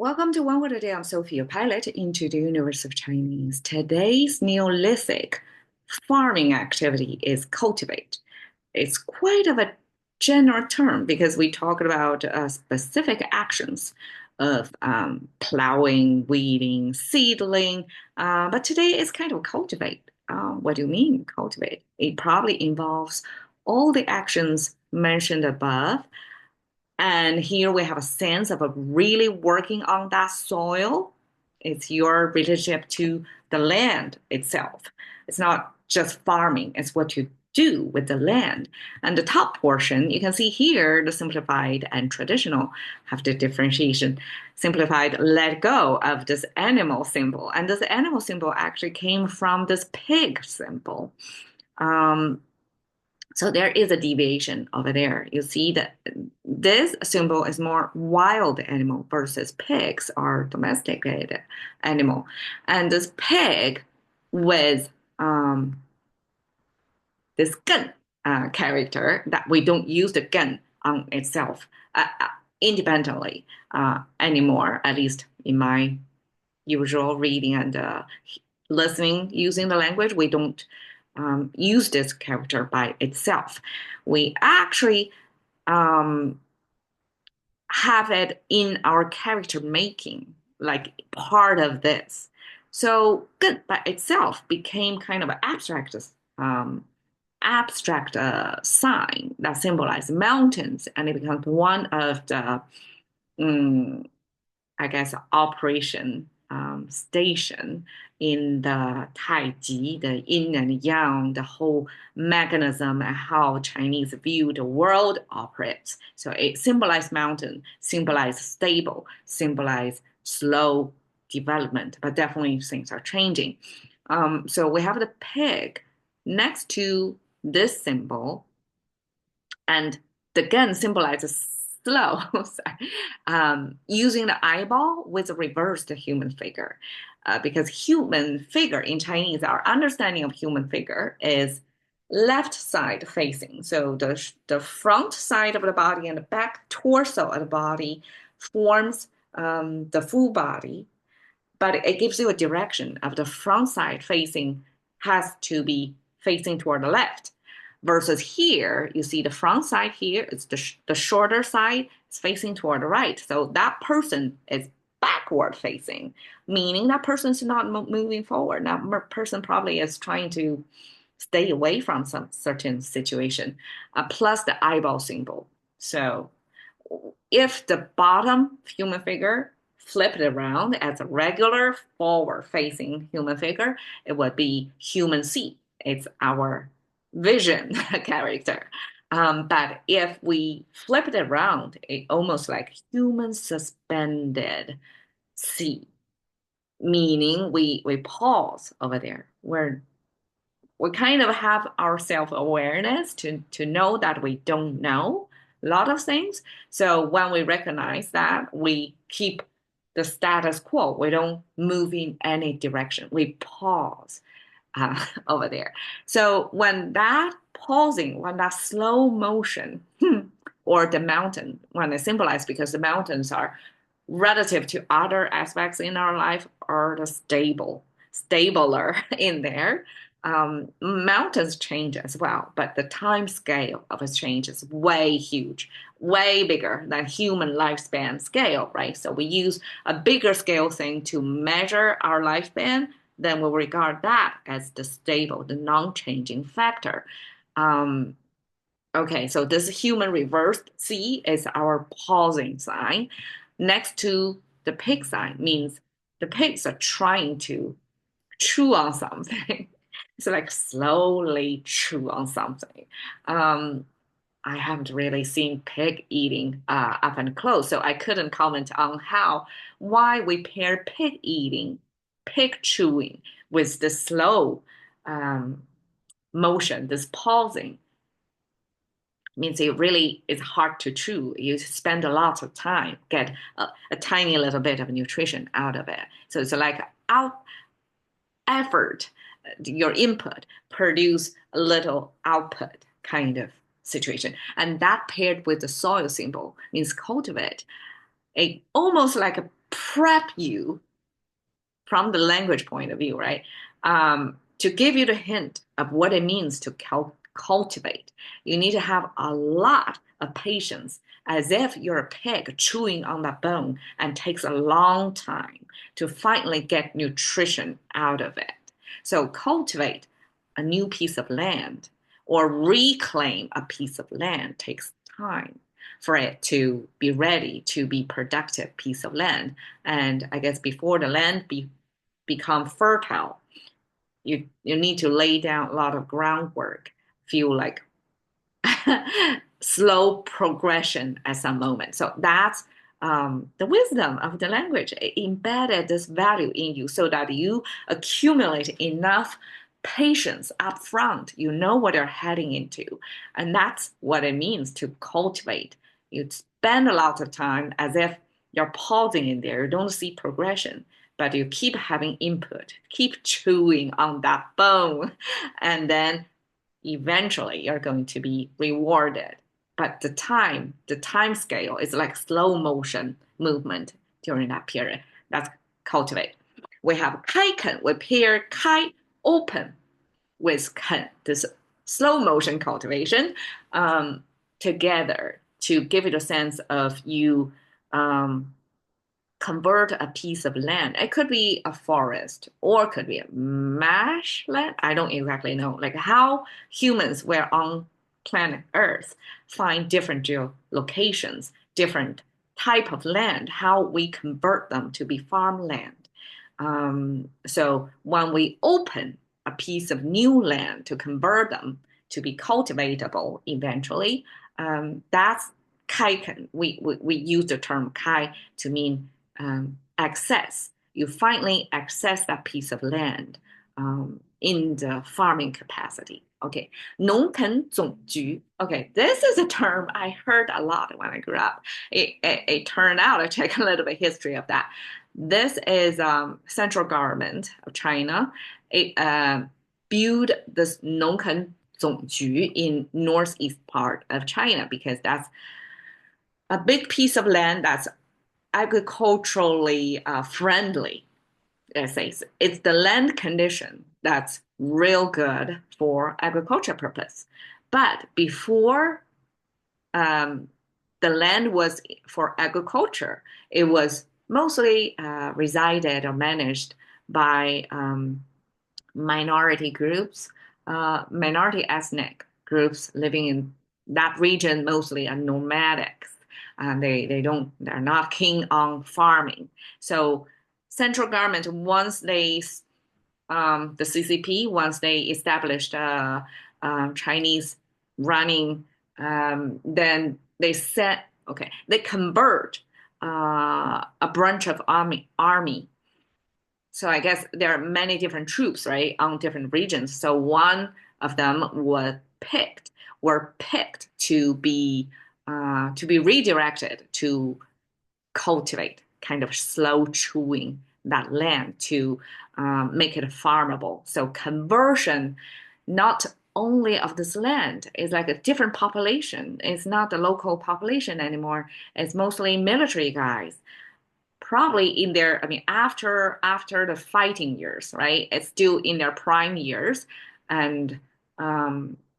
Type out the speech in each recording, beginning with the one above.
Welcome to One Word a Day. I'm Sophie, your pilot into the universe of Chinese. Today's Neolithic farming activity is cultivate. It's quite of a general term because we talk about specific actions of plowing, weeding, seedling. But today is kind of cultivate. What do you mean, cultivate? It probably involves all the actions mentioned above, and here we have a sense of really working on that soil. It's your relationship to the land itself. It's not just farming, it's what you do with the land. And the top portion, you can see here, the simplified and traditional have the differentiation. Simplified let go of this animal symbol. And this animal symbol actually came from this pig symbol. Um, so there is a deviation over there. You see that this symbol is more wild animal versus pigs are domesticated animal. And this pig with this gun character that we don't use the gun on itself independently anymore, at least in my usual reading and listening using the language, we don't use this character by itself. We actually um, have it in our character making, like part of this. So good by itself became kind of an um, abstract sign that symbolizes mountains, and it becomes one of the um, I guess, operation station in the Taiji, the yin and yang, the whole mechanism and how Chinese view the world operates. So it symbolizes mountain, symbolizes stable, symbolizes slow development, but definitely things are changing. So we have the pig next to this symbol, and the gun symbolizes slow, using the eyeball with a reversed human figure. Because human figure in Chinese, our understanding of human figure is left side facing. So the front side of the body and the back torso of the body forms the full body, but it gives you a direction of the front side facing has to be facing toward the left. Versus here, you see the front side here, it's the shorter side, is facing toward the right. So that person is backward facing, meaning that person is not moving forward. That person probably is trying to stay away from some certain situation, plus the eyeball symbol. So if the bottom human figure flipped around as a regular forward facing human figure, it would be human C. It's our vision character. But if we flip it around, it almost like human suspended C, meaning we pause over there. We kind of have our self-awareness to know that we don't know a lot of things. So when we recognize that, we keep the status quo. We don't move in any direction. We pause over there. So when that pausing, when that slow motion, or the mountain, when it's symbolized, because the mountains are relative to other aspects in our life, are the stabler in there. Mountains change as well, but the time scale of a change is way huge, way bigger than human lifespan scale, right? So we use a bigger scale thing to measure our lifespan, then we'll regard that as the stable, the non-changing factor. Um, okay, so this human reversed C is our pausing sign. Next to the pig sign means the pigs are trying to chew on something. It's like slowly chew on something. Um, I haven't really seen pig eating up and close, so I couldn't comment on why we pair pig eating, pig chewing with the slow um, motion, this pausing. Means it really is hard to chew. You spend a lot of time, get a tiny little bit of nutrition out of it. So it's like out effort, your input produce a little output kind of situation. And that paired with the soil symbol means cultivate, a almost like a prep you from the language point of view, right? To give you the hint of what it means to cultivate, you need to have a lot of patience, as if you're a pig chewing on that bone and takes a long time to finally get nutrition out of it. So cultivate a new piece of land or reclaim a piece of land takes time for it to be ready to be productive piece of land. And I guess before the land become fertile, you need to lay down a lot of groundwork, feel like slow progression at some moment. So that's the wisdom of the language. It embedded this value in you so that you accumulate enough patience up front. You know what you're heading into. And that's what it means to cultivate. You spend a lot of time as if you're pausing in there. You don't see progression, but you keep having input, keep chewing on that bone, and then eventually you're going to be rewarded. But the time scale is like slow motion movement during that period. That's cultivate. We have kaiken. We pair kai open with ken, this slow motion cultivation, together to give it a sense of you convert a piece of land. It could be a forest or it could be a marshland. I don't exactly know. Like how humans were on planet Earth find different geolocations, different type of land, how we convert them to be farmland. So when we open a piece of new land to convert them to be cultivatable eventually, that's kai. We use the term kai to mean access. You finally access that piece of land in the farming capacity. Okay, 农垦种局. Okay, this is a term I heard a lot when I grew up. It turned out I checked a little bit history of that. This is central government of China. It built this 农垦总局 in northeast part of China because that's a big piece of land that's agriculturally friendly. Let's say it's the land condition that's real good for agriculture purpose. But before the land was for agriculture, it was mostly resided or managed by minority groups, minority ethnic groups living in that region, mostly are nomadics. They're not keen on farming. So central government, once the CCP, once they established Chinese running, then they convert a branch of army. So I guess there are many different troops, right, on different regions. So one of them were picked to be redirected to cultivate, kind of slow chewing that land to make it farmable. So conversion, not only of this land, is like a different population. It's not the local population anymore. It's mostly military guys. Probably in their, I mean, after the fighting years, right? It's still in their prime years, and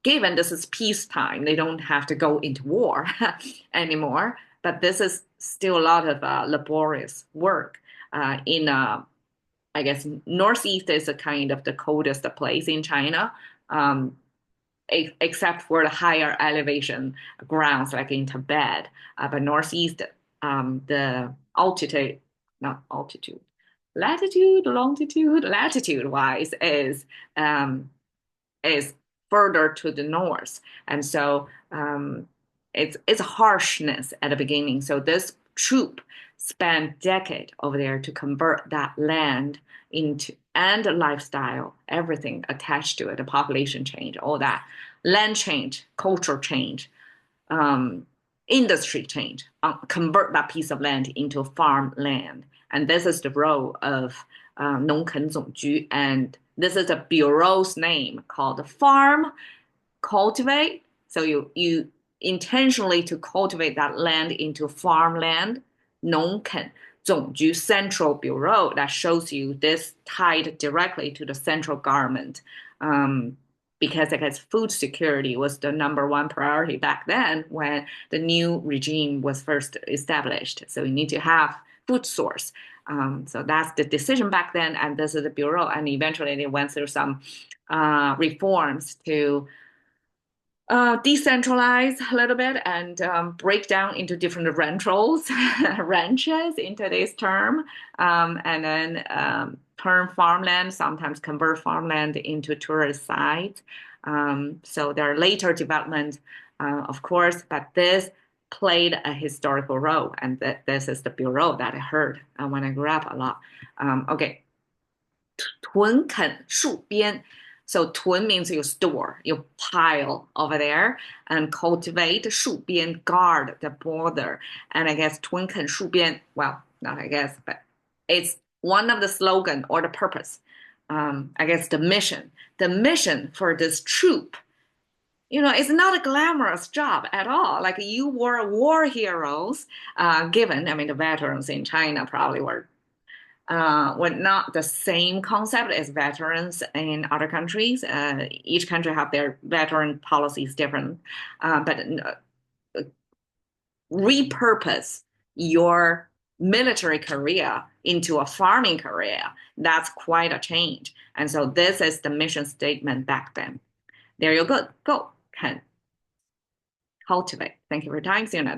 given this is peacetime, they don't have to go into war anymore. But this is still a lot of laborious work. I guess Northeast is a kind of the coldest place in China, except for the higher elevation grounds like in Tibet. But Northeast, the altitude, not altitude, latitude, longitude, latitude wise is further to the north, and so it's harshness at the beginning. So this troop spent decade over there to convert that land into and the lifestyle, everything attached to it, the population change, all that, land change, cultural change, industry change, convert that piece of land into farmland. And this is the role of 农垦总局. And this is a bureau's name called Farm Cultivate. So you intentionally to cultivate that land into farmland, 农垦总局 Central Bureau that shows you this tied directly to the central government. Um, because I guess food security was the number one priority back then when the new regime was first established. So you need to have food source. So that's the decision back then, and this is the bureau. And eventually, they went through some reforms to decentralize a little bit and break down into different rentals, ranches in today's term, and then turn farmland, sometimes convert farmland into tourist sites. So there are later developments, of course, but this played a historical role, and this is the bureau that I heard when I grew up a lot. Okay, 屯垦戍边. So 屯 means you store, you pile over there, and cultivate 戍边 guard the border. And I guess 屯垦戍边, well, not I guess, but it's one of the slogan or the purpose. I guess the mission. The mission for this troop, it's not a glamorous job at all. Like you were war heroes, given, I mean, the veterans in China probably were not the same concept as veterans in other countries. Each country have their veteran policies different, but repurpose your military career into a farming career. That's quite a change. And so this is the mission statement back then. There you go. Go, can cultivate. Thank you for your time. See you next.